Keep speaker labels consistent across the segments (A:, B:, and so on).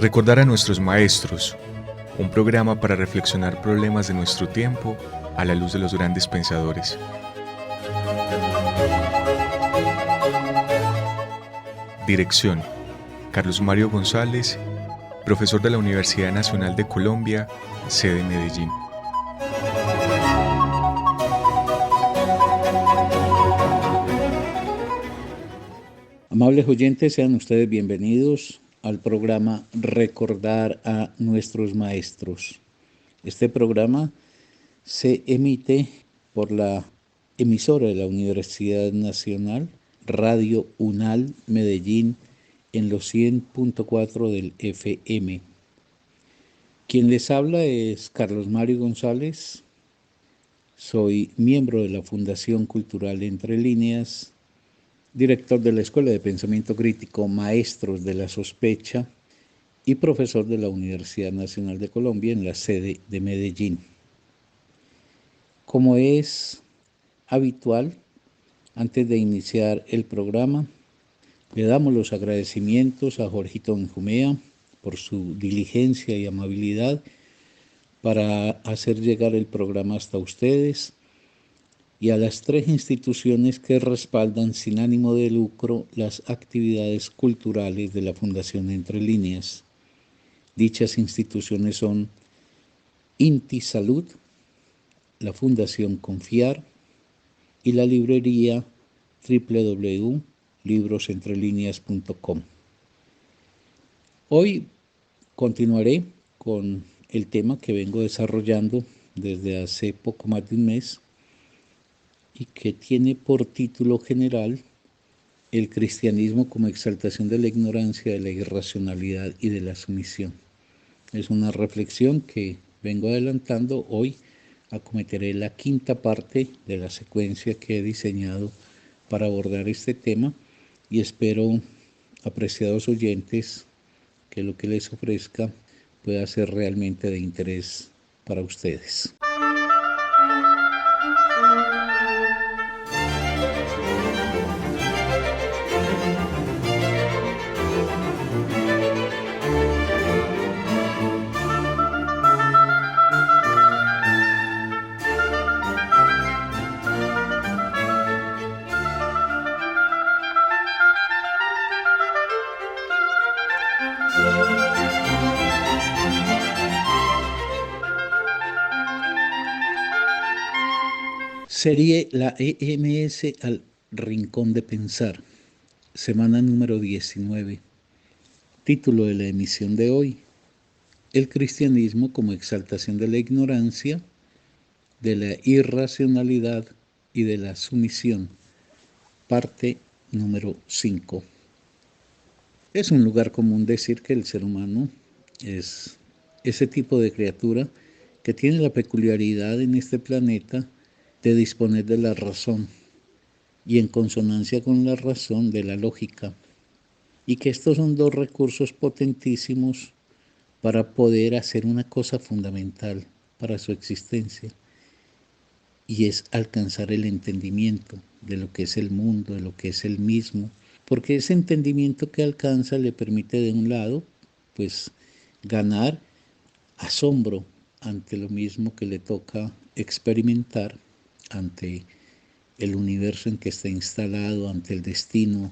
A: Recordar a nuestros maestros, un programa para reflexionar problemas de nuestro tiempo a la luz de los grandes pensadores. Dirección: Carlos Mario González, profesor de la Universidad Nacional de Colombia, sede Medellín.
B: Amables oyentes, sean ustedes bienvenidos al programa Recordar a nuestros maestros. Este programa se emite por la emisora de la Universidad Nacional, Radio UNAL Medellín, en los 100.4 del FM. Quien les habla es Carlos Mario González. Soy miembro de la Fundación Cultural Entre Líneas, director de la Escuela de Pensamiento Crítico Maestros de la Sospecha y profesor de la Universidad Nacional de Colombia en la sede de Medellín. Como es habitual, antes de iniciar el programa, le damos los agradecimientos a Jorgito Benjumea por su diligencia y amabilidad para hacer llegar el programa hasta ustedes, y a las 3 instituciones que respaldan sin ánimo de lucro las actividades culturales de la Fundación Entre Líneas. Dichas instituciones son INTI Salud, la Fundación Confiar y la librería www.librosentrelineas.com. Hoy continuaré con el tema que vengo desarrollando desde hace poco más de un mes y que tiene por título general el cristianismo como exaltación de la ignorancia, de la irracionalidad y de la sumisión. Es una reflexión que vengo adelantando. Hoy acometeré la 5ª parte de la secuencia que he diseñado para abordar este tema y espero, apreciados oyentes, que lo que les ofrezca pueda ser realmente de interés para ustedes. Serie la EMS al Rincón de Pensar, semana número 19. Título de la emisión de hoy: El cristianismo como exaltación de la ignorancia, de la irracionalidad y de la sumisión. Parte número 5. Es un lugar común decir que el ser humano es ese tipo de criatura que tiene la peculiaridad en este planeta de disponer de la razón y, en consonancia con la razón, de la lógica, y que estos son 2 recursos potentísimos para poder hacer una cosa fundamental para su existencia, y es alcanzar el entendimiento de lo que es el mundo, de lo que es el mismo, porque ese entendimiento que alcanza le permite, de un lado, pues ganar asombro ante lo mismo que le toca experimentar, ante el universo en que está instalado, ante el destino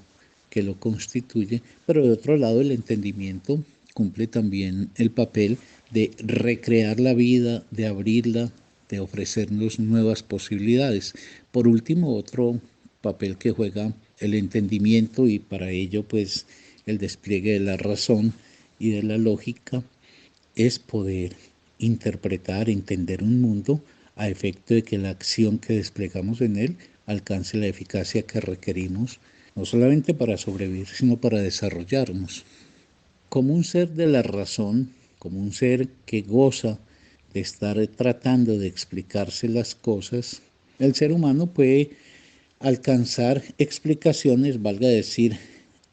B: que lo constituye, pero de otro lado el entendimiento cumple también el papel de recrear la vida, de abrirla, de ofrecernos nuevas posibilidades. Por último, otro papel que juega el entendimiento, y para ello pues el despliegue de la razón y de la lógica, es poder interpretar, entender un mundo a efecto de que la acción que desplegamos en él alcance la eficacia que requerimos, no solamente para sobrevivir, sino para desarrollarnos. Como un ser de la razón, como un ser que goza de estar tratando de explicarse las cosas, el ser humano puede alcanzar explicaciones, valga decir,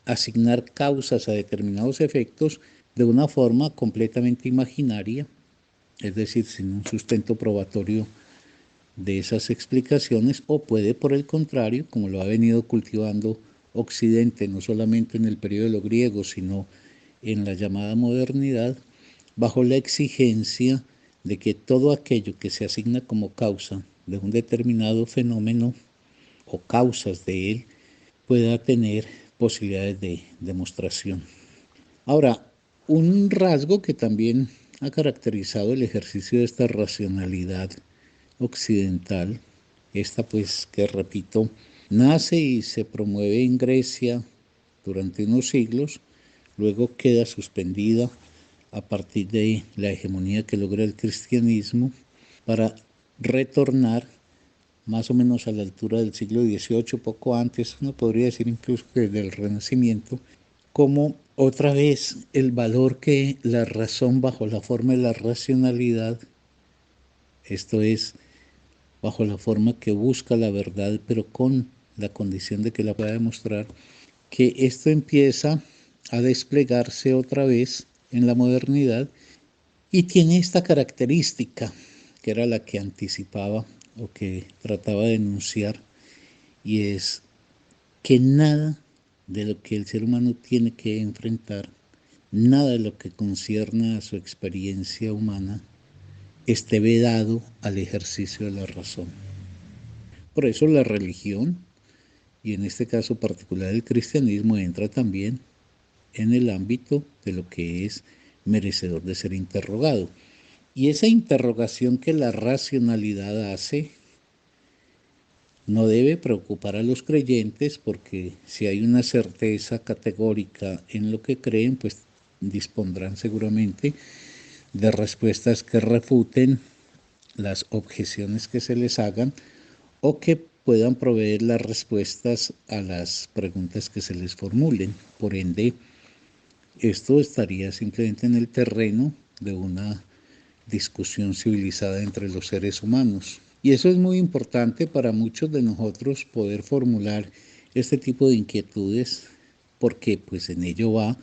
B: asignar causas a determinados efectos de una forma completamente imaginaria, es decir, sin un sustento probatorio de esas explicaciones, o puede, por el contrario, como lo ha venido cultivando Occidente, no solamente en el periodo de los griegos, sino en la llamada modernidad bajo la exigencia de que todo aquello que se asigna como causa de un determinado fenómeno o causas de él pueda tener posibilidades de demostración. Ahora, un rasgo que también ha caracterizado el ejercicio de esta racionalidad occidental, esta pues que repito, nace y se promueve en Grecia durante unos siglos, luego queda suspendida a partir de la hegemonía que logra el cristianismo para retornar más o menos a la altura del siglo XVIII, poco antes, uno podría decir incluso que del Renacimiento, como otra vez el valor que la razón bajo la forma de la racionalidad, esto es, bajo la forma que busca la verdad, pero con la condición de que la pueda demostrar, que esto empieza a desplegarse otra vez en la modernidad y tiene esta característica, que era la que anticipaba o que trataba de enunciar, y es que nada de lo que el ser humano tiene que enfrentar, nada de lo que concierne a su experiencia humana, esté vedado al ejercicio de la razón. Por eso la religión, y en este caso particular el cristianismo, entra también en el ámbito de lo que es merecedor de ser interrogado. Y esa interrogación que la racionalidad hace no debe preocupar a los creyentes, porque si hay una certeza categórica en lo que creen, pues dispondrán seguramente de respuestas que refuten las objeciones que se les hagan o que puedan proveer las respuestas a las preguntas que se les formulen. Por ende, esto estaría simplemente en el terreno de una discusión civilizada entre los seres humanos. Y eso es muy importante para muchos de nosotros, poder formular este tipo de inquietudes, porque pues en ello va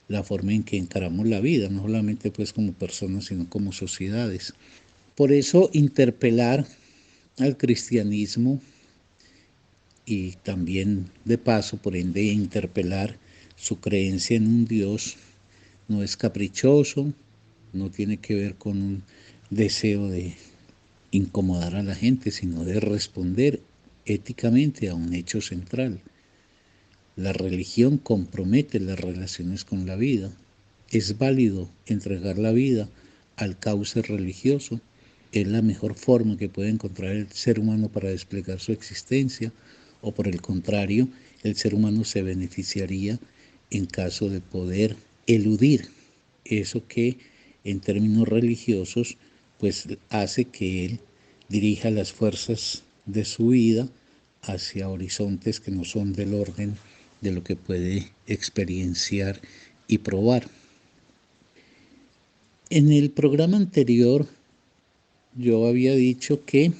B: la forma en que encaramos la vida, no solamente pues como personas, sino como sociedades. Por eso interpelar al cristianismo y también de paso, por ende, interpelar su creencia en un Dios no es caprichoso, no tiene que ver con un deseo de incomodar a la gente, sino de responder éticamente a un hecho central. La religión compromete las relaciones con la vida. Es válido entregar la vida al cauce religioso. Es la mejor forma que puede encontrar el ser humano para desplegar su existencia, o por el contrario, el ser humano se beneficiaría en caso de poder eludir eso que en términos religiosos pues hace que él dirija las fuerzas de su vida hacia horizontes que no son del orden de lo que puede experienciar y probar. En el programa anterior yo había dicho que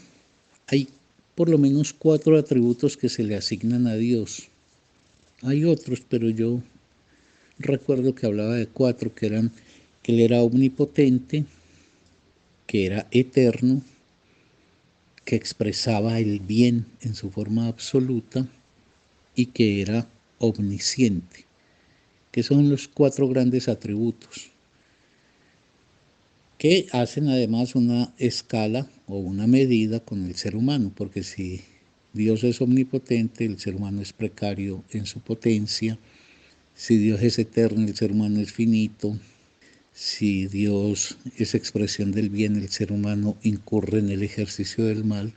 B: hay por lo menos 4 atributos que se le asignan a Dios. Hay otros, pero yo recuerdo que hablaba de 4, que eran que Él era omnipotente, que era eterno, que expresaba el bien en su forma absoluta y que era omnisciente, que son los 4 grandes atributos, que hacen además una escala o una medida con el ser humano, porque si Dios es omnipotente, el ser humano es precario en su potencia; si Dios es eterno, el ser humano es finito; si Dios es expresión del bien, el ser humano incurre en el ejercicio del mal;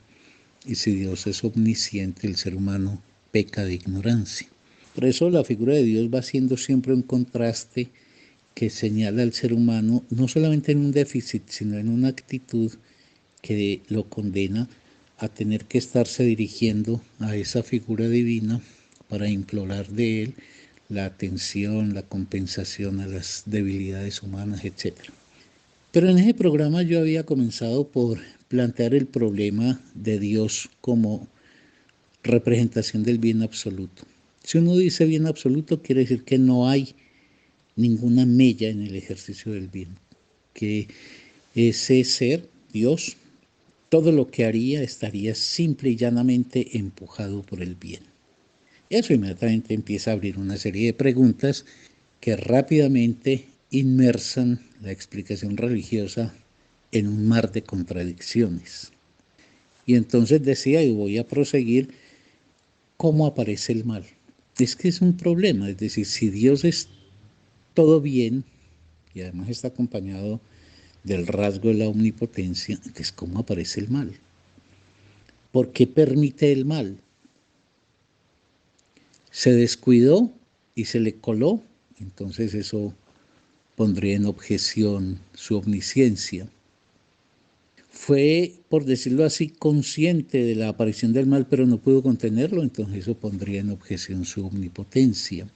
B: y si Dios es omnisciente, el ser humano peca de ignorancia. Por eso la figura de Dios va siendo siempre un contraste que señala al ser humano no solamente en un déficit, sino en una actitud que lo condena a tener que estarse dirigiendo a esa figura divina para implorar de él la atención, la compensación a las debilidades humanas, etc. Pero en ese programa yo había comenzado por plantear el problema de Dios como representación del bien absoluto. Si uno dice bien absoluto, quiere decir que no hay ninguna mella en el ejercicio del bien, que ese ser, Dios, todo lo que haría estaría simple y llanamente empujado por el bien. Eso inmediatamente empieza a abrir una serie de preguntas que rápidamente inmersan la explicación religiosa en un mar de contradicciones. Y entonces decía, y voy a proseguir, ¿cómo aparece el mal? Es que es un problema, es decir, si Dios es todo bien, y además está acompañado del rasgo de la omnipotencia, entonces ¿cómo aparece el mal? ¿Por qué permite el mal? Se descuidó y se le coló, entonces eso pondría en objeción su omnisciencia. Fue, por decirlo así, consciente de la aparición del mal, pero no pudo contenerlo, entonces eso pondría en objeción su omnipotencia.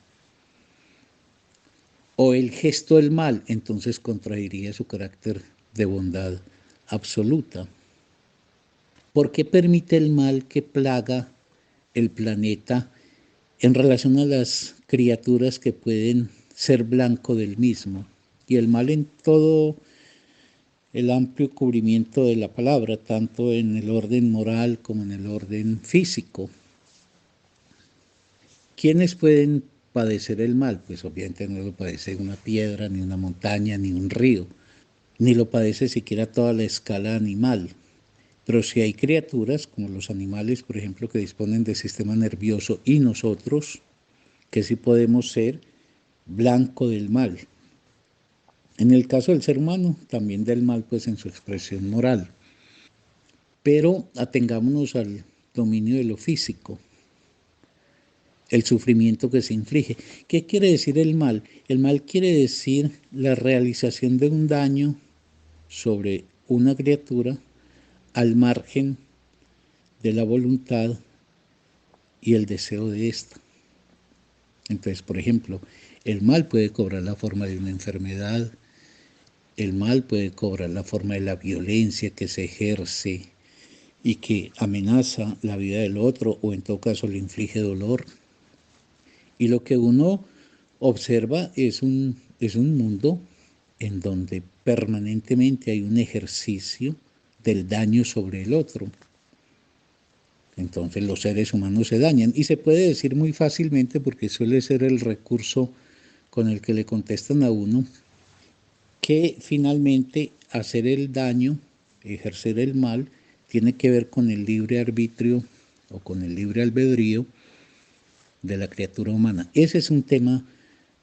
B: O el gesto del mal, entonces contraería su carácter de bondad absoluta. ¿Por qué permite el mal que plaga el planeta en relación a las criaturas que pueden ser blanco del mismo? Y el mal en todo el amplio cubrimiento de la palabra, tanto en el orden moral como en el orden físico. ¿Quiénes pueden padecer el mal? Pues obviamente no lo padece una piedra, ni una montaña, ni un río, ni lo padece siquiera toda la escala animal. Pero si hay criaturas, como los animales, por ejemplo, que disponen del sistema nervioso y nosotros, que sí podemos ser blanco del mal. En el caso del ser humano, también del mal, pues en su expresión moral. Pero atengámonos al dominio de lo físico, el sufrimiento que se inflige. ¿Qué quiere decir el mal? El mal quiere decir la realización de un daño sobre una criatura al margen de la voluntad y el deseo de ésta. Entonces, por ejemplo, el mal puede cobrar la forma de una enfermedad, el mal puede cobrar la forma de la violencia que se ejerce y que amenaza la vida del otro o en todo caso le inflige dolor. Y lo que uno observa es un mundo en donde permanentemente hay un ejercicio del daño sobre el otro. Entonces los seres humanos se dañan y se puede decir muy fácilmente, porque suele ser el recurso con el que le contestan a uno, que finalmente hacer el daño, ejercer el mal, tiene que ver con el libre arbitrio o con el libre albedrío de la criatura humana. Ese es un tema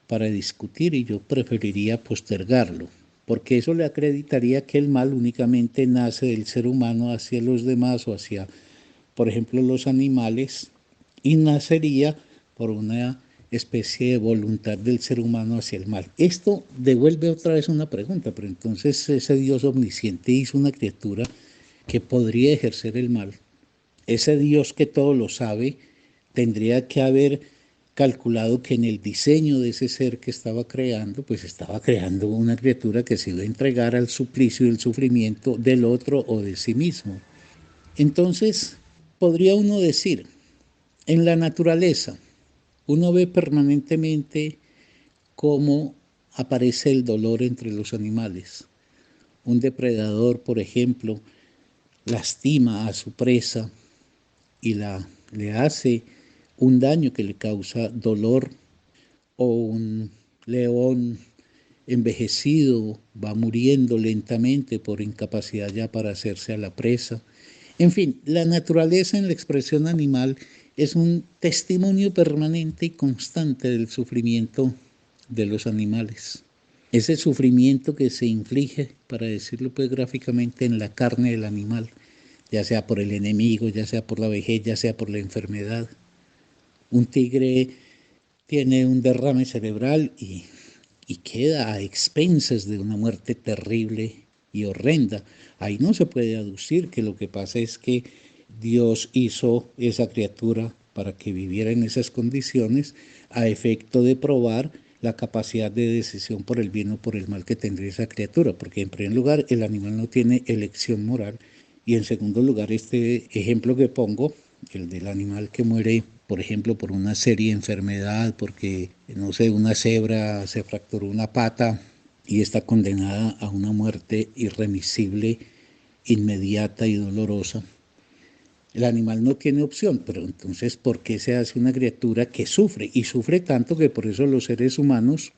B: para discutir y yo preferiría postergarlo, porque eso le acreditaría que el mal únicamente nace del ser humano hacia los demás o hacia, por ejemplo, los animales, y nacería por una especie de voluntad del ser humano hacia el mal. Esto devuelve otra vez una pregunta, pero entonces ese Dios omnisciente hizo una criatura que podría ejercer el mal. Ese Dios que todo lo sabe tendría que haber calculado que en el diseño de ese ser que estaba creando, pues estaba creando una criatura que se iba a entregar al suplicio y el sufrimiento del otro o de sí mismo. Entonces, podría uno decir, en la naturaleza, uno ve permanentemente cómo aparece el dolor entre los animales. Un depredador, por ejemplo, lastima a su presa y le hace un daño que le causa dolor, o un león envejecido va muriendo lentamente por incapacidad ya para hacerse a la presa. En fin, la naturaleza en la expresión animal es un testimonio permanente y constante del sufrimiento de los animales. Ese sufrimiento que se inflige, para decirlo pues gráficamente, en la carne del animal, ya sea por el enemigo, ya sea por la vejez, ya sea por la enfermedad. Un tigre tiene un derrame cerebral y queda a expensas de una muerte terrible y horrenda. Ahí no se puede aducir que lo que pasa es que Dios hizo esa criatura para que viviera en esas condiciones a efecto de probar la capacidad de decisión por el bien o por el mal que tendría esa criatura, porque en primer lugar el animal no tiene elección moral y en segundo lugar este ejemplo que pongo, el del animal que muere, por ejemplo, por una serie de enfermedad, porque, no sé, una cebra se fracturó una pata y está condenada a una muerte irremisible, inmediata y dolorosa. El animal no tiene opción, pero entonces, ¿por qué se hace una criatura que sufre? Y sufre tanto que por eso los seres humanos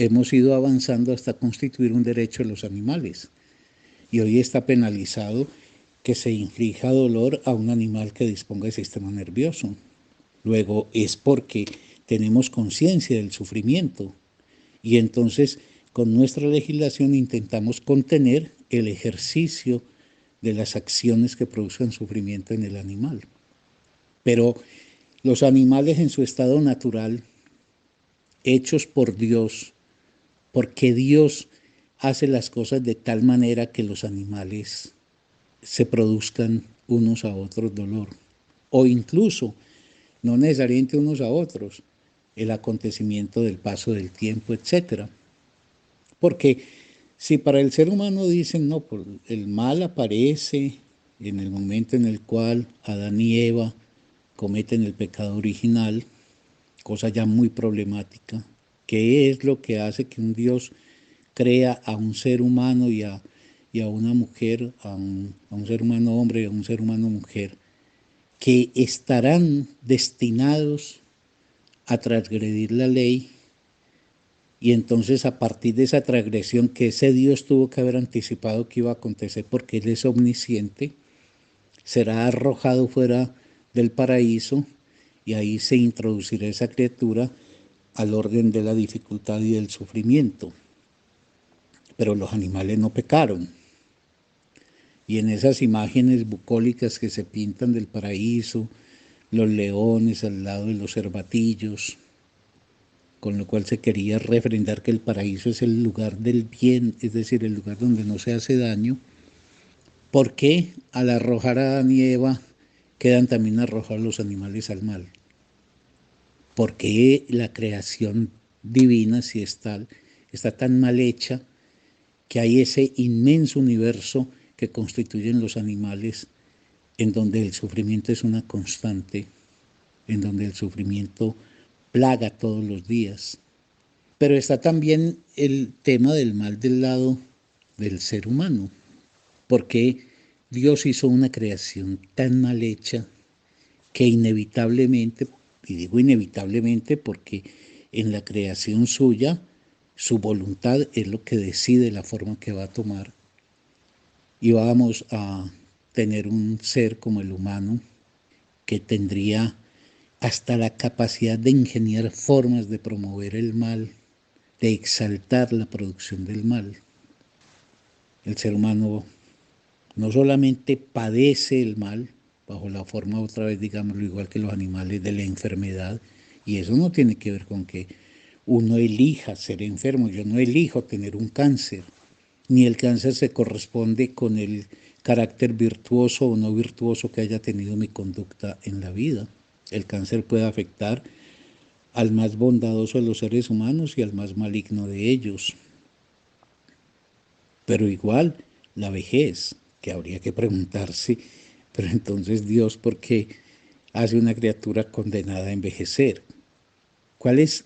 B: hemos ido avanzando hasta constituir un derecho de los animales. Y hoy está penalizado que se inflija dolor a un animal que disponga de sistema nervioso. Luego es porque tenemos conciencia del sufrimiento y entonces con nuestra legislación intentamos contener el ejercicio de las acciones que produzcan sufrimiento en el animal. Pero los animales en su estado natural, hechos por Dios, porque Dios hace las cosas de tal manera que los animales se produzcan unos a otros dolor, o incluso, no necesariamente unos a otros, el acontecimiento del paso del tiempo, etc. Porque si para el ser humano dicen, no, pues el mal aparece en el momento en el cual Adán y Eva cometen el pecado original, cosa ya muy problemática, ¿qué es lo que hace que un Dios crea a un ser humano y a una mujer, a un ser humano hombre y a un ser humano mujer, que estarán destinados a transgredir la ley? Y entonces a partir de esa transgresión que ese Dios tuvo que haber anticipado que iba a acontecer porque Él es omnisciente, será arrojado fuera del paraíso y ahí se introducirá esa criatura al orden de la dificultad y del sufrimiento. Pero los animales no pecaron. Y en esas imágenes bucólicas que se pintan del paraíso, los leones al lado de los cervatillos, con lo cual se quería refrendar que el paraíso es el lugar del bien, es decir, el lugar donde no se hace daño. ¿Por qué al arrojar a Adán y Eva quedan también arrojados los animales al mal? Porque la creación divina, si es tal, está tan mal hecha que hay ese inmenso universo que constituyen los animales, en donde el sufrimiento es una constante, en donde el sufrimiento plaga todos los días. Pero está también el tema del mal del lado del ser humano, porque Dios hizo una creación tan mal hecha que inevitablemente, y digo inevitablemente porque en la creación suya, su voluntad es lo que decide la forma que va a tomar, y vamos a tener un ser como el humano que tendría hasta la capacidad de ingeniar formas de promover el mal, de exaltar la producción del mal. El ser humano no solamente padece el mal, bajo la forma, otra vez digámoslo, igual que los animales, de la enfermedad, y eso no tiene que ver con que uno elija ser enfermo. Yo no elijo tener un cáncer, ni el cáncer se corresponde con el carácter virtuoso o no virtuoso que haya tenido mi conducta en la vida. El cáncer puede afectar al más bondadoso de los seres humanos y al más maligno de ellos. Pero igual la vejez, que habría que preguntarse, pero entonces Dios, ¿por qué hace una criatura condenada a envejecer? ¿Cuál es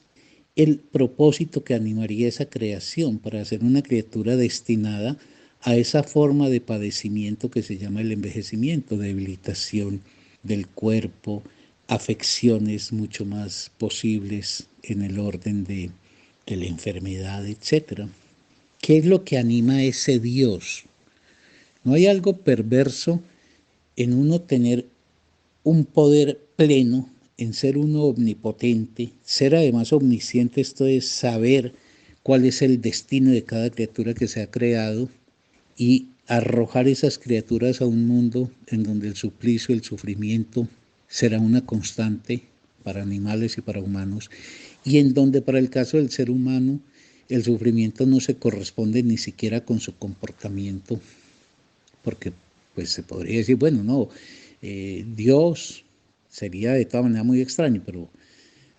B: el propósito que animaría esa creación para hacer una criatura destinada a esa forma de padecimiento que se llama el envejecimiento, debilitación del cuerpo, afecciones mucho más posibles en el orden de la enfermedad, etcétera? ¿Qué es lo que anima a ese Dios? ¿No hay algo perverso en uno tener un poder pleno, en ser uno omnipotente, ser además omnisciente? Esto es saber cuál es el destino de cada criatura que se ha creado y arrojar esas criaturas a un mundo en donde el suplicio, el sufrimiento será una constante para animales y para humanos, y en donde para el caso del ser humano el sufrimiento no se corresponde ni siquiera con su comportamiento, porque pues se podría decir, bueno, no, Dios sería de todas maneras muy extraño, pero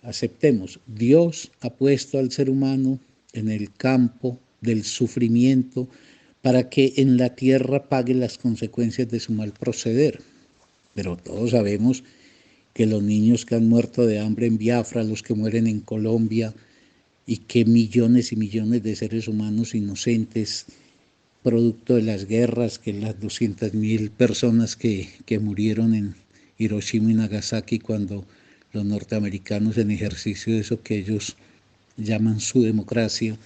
B: aceptemos, Dios ha puesto al ser humano en el campo del sufrimiento para que en la tierra pague las consecuencias de su mal proceder. Pero todos sabemos que los niños que han muerto de hambre en Biafra, los que mueren en Colombia, y que millones y millones de seres humanos inocentes, producto de las guerras, que las 200.000 personas que murieron en Hiroshima y Nagasaki cuando los norteamericanos, en ejercicio de eso que ellos llaman su democracia,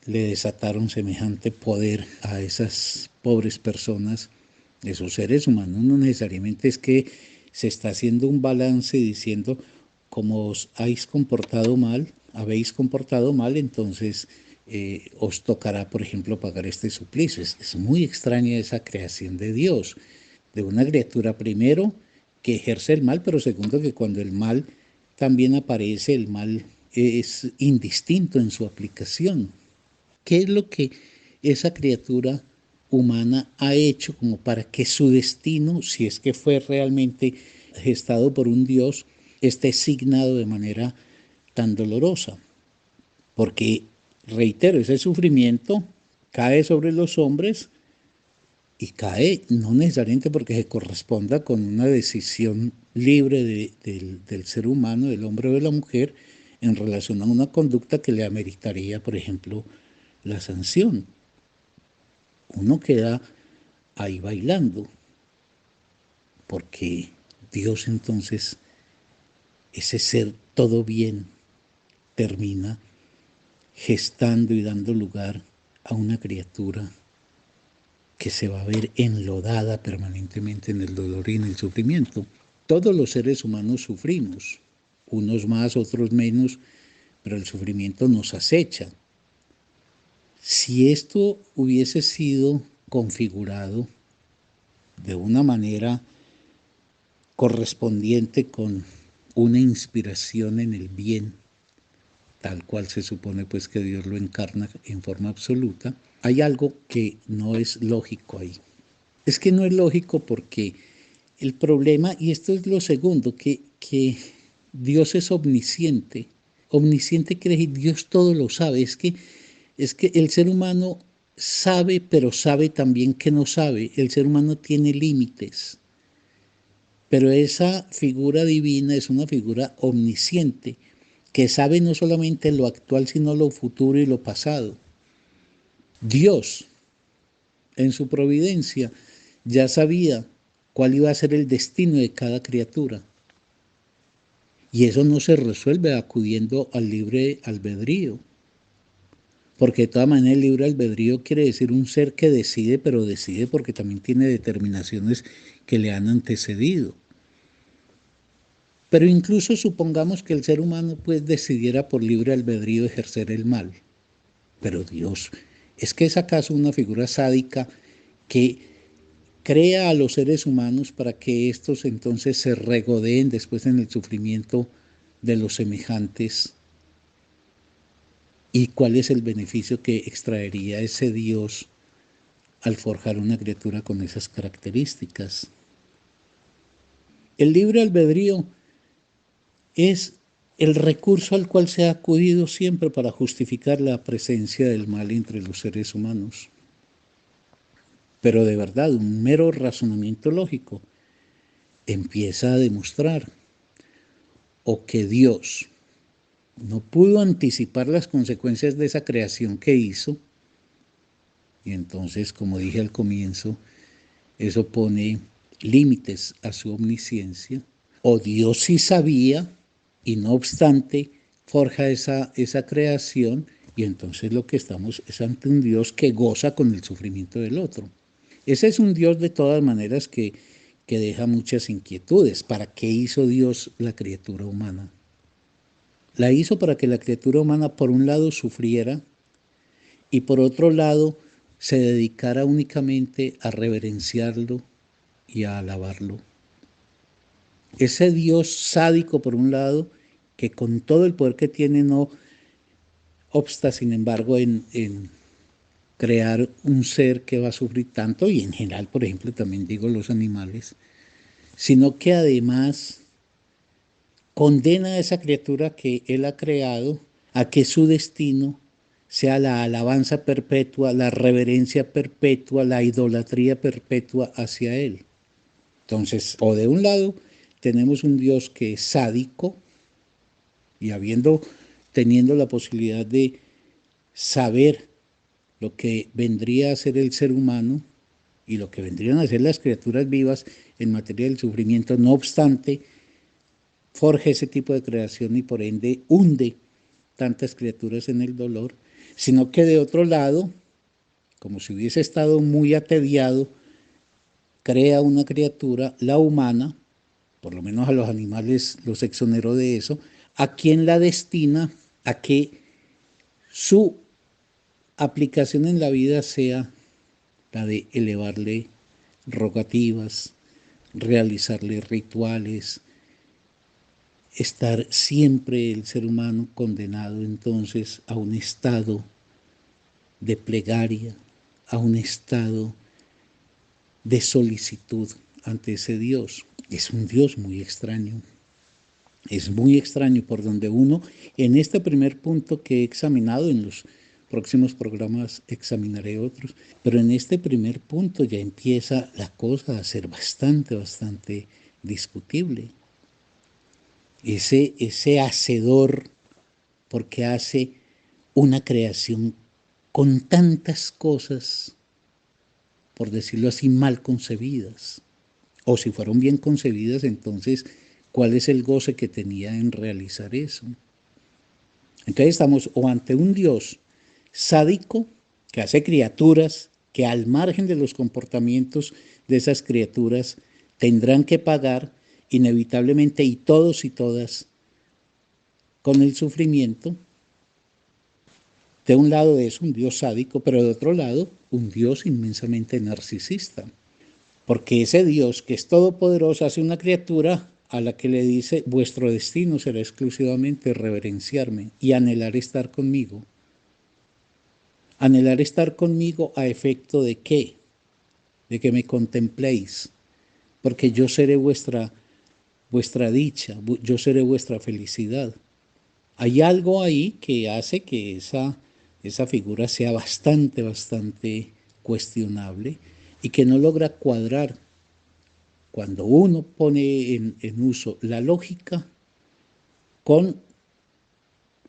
B: le desataron semejante poder a esas pobres personas, esos seres humanos. No necesariamente es que se está haciendo un balance diciendo, como os habéis comportado mal, entonces os tocará, por ejemplo, pagar este suplicio. Es muy extraña esa creación de Dios, de una criatura primero que ejerce el mal, pero segundo que cuando el mal también aparece, el mal es indistinto en su aplicación. ¿Qué es lo que esa criatura humana ha hecho como para que su destino, si es que fue realmente gestado por un Dios, esté signado de manera tan dolorosa? Porque, reitero, ese sufrimiento cae sobre los hombres y cae no necesariamente porque se corresponda con una decisión libre del ser humano, del hombre o de la mujer, en relación a una conducta que le ameritaría, por ejemplo, la sanción. Uno queda ahí bailando, porque Dios entonces, ese ser todo bien, termina gestando y dando lugar a una criatura que se va a ver enlodada permanentemente en el dolor y en el sufrimiento. Todos los seres humanos sufrimos, unos más, otros menos, pero el sufrimiento nos acecha. Si esto hubiese sido configurado de una manera correspondiente con una inspiración en el bien, tal cual se supone pues que Dios lo encarna en forma absoluta, hay algo que no es lógico ahí. Es que no es lógico porque el problema, y esto es lo segundo, que Dios es omnisciente. Omnisciente quiere decir Dios todo lo sabe. Es que el ser humano sabe, pero sabe también que no sabe. El ser humano tiene límites. Pero esa figura divina es una figura omnisciente, que sabe no solamente lo actual, sino lo futuro y lo pasado. Dios, en su providencia, ya sabía cuál iba a ser el destino de cada criatura. Y eso no se resuelve acudiendo al libre albedrío. Porque de todas maneras el libre albedrío quiere decir un ser que decide, pero decide porque también tiene determinaciones que le han antecedido. Pero incluso supongamos que el ser humano pues decidiera por libre albedrío ejercer el mal. Pero Dios, ¿es que es acaso una figura sádica que crea a los seres humanos para que estos entonces se regodeen después en el sufrimiento de los semejantes? ¿Y cuál es el beneficio que extraería ese Dios al forjar una criatura con esas características? El libre albedrío es el recurso al cual se ha acudido siempre para justificar la presencia del mal entre los seres humanos. Pero de verdad, un mero razonamiento lógico empieza a demostrar o que Dios no pudo anticipar las consecuencias de esa creación que hizo, y entonces, como dije al comienzo, eso pone límites a su omnisciencia, o Dios sí sabía, y no obstante, forja esa creación, y entonces lo que estamos es ante un Dios que goza con el sufrimiento del otro. Ese es un Dios de todas maneras que deja muchas inquietudes. ¿Para qué hizo Dios la criatura humana? La hizo para que la criatura humana por un lado sufriera y por otro lado se dedicara únicamente a reverenciarlo y a alabarlo. Ese Dios sádico por un lado, que con todo el poder que tiene no obsta sin embargo en crear un ser que va a sufrir tanto, y en general, por ejemplo, también digo los animales, sino que además condena a esa criatura que él ha creado a que su destino sea la alabanza perpetua, la reverencia perpetua, la idolatría perpetua hacia él. Entonces, o de un lado tenemos un Dios que es sádico y teniendo la posibilidad de saber lo que vendría a ser el ser humano y lo que vendrían a ser las criaturas vivas en materia del sufrimiento, no obstante, forja ese tipo de creación y por ende hunde tantas criaturas en el dolor, sino que de otro lado, como si hubiese estado muy atediado, crea una criatura, la humana, por lo menos a los animales los exoneró de eso, a quien la destina a que su aplicación en la vida sea la de elevarle rogativas, realizarle rituales, estar siempre el ser humano condenado entonces a un estado de plegaria, a un estado de solicitud ante ese Dios. Es un Dios muy extraño. Es muy extraño por donde uno, en este primer punto que he examinado, en los próximos programas examinaré otros, pero en este primer punto ya empieza la cosa a ser bastante discutible. Ese hacedor, porque hace una creación con tantas cosas, por decirlo así, mal concebidas. O si fueron bien concebidas, entonces, ¿cuál es el goce que tenía en realizar eso? Entonces estamos o ante un Dios sádico que hace criaturas que al margen de los comportamientos de esas criaturas tendrán que pagar inevitablemente, y todos y todas, con el sufrimiento. De un lado es un Dios sádico, pero de otro lado un Dios inmensamente narcisista. Porque ese Dios que es todopoderoso hace una criatura a la que le dice: vuestro destino será exclusivamente reverenciarme y anhelar estar conmigo. Anhelar estar conmigo a efecto de ¿qué? De que me contempléis, porque yo seré vuestra dicha, yo seré vuestra felicidad. Hay algo ahí que hace que esa figura sea bastante cuestionable y que no logra cuadrar. Cuando uno pone en uso la lógica con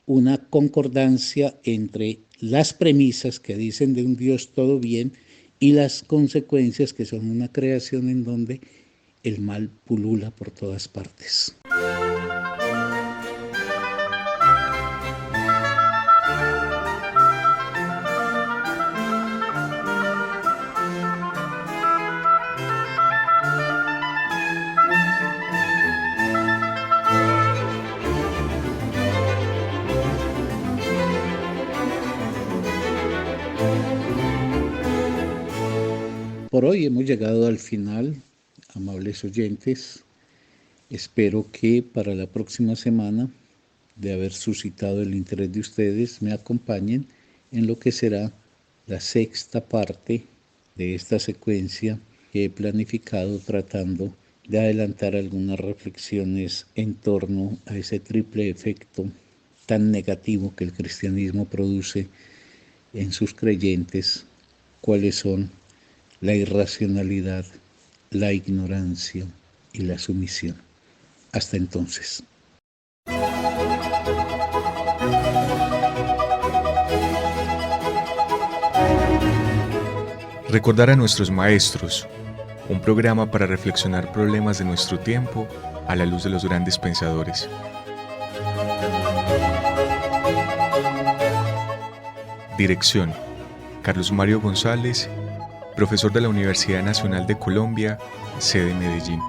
B: una concordancia entre las premisas que dicen de un Dios todo bien y las consecuencias, que son una creación en donde el mal pulula por todas partes. Por hoy hemos llegado al final, amables oyentes. Espero que para la próxima semana, de haber suscitado el interés de ustedes, me acompañen en lo que será la sexta parte de esta secuencia que he planificado, tratando de adelantar algunas reflexiones en torno a ese triple efecto tan negativo que el cristianismo produce en sus creyentes, cuáles son la irracionalidad, la ignorancia y la sumisión. Hasta entonces.
A: Recordar a nuestros maestros, un programa para reflexionar problemas de nuestro tiempo a la luz de los grandes pensadores. Dirección: Carlos Mario González, profesor de la Universidad Nacional de Colombia, sede Medellín.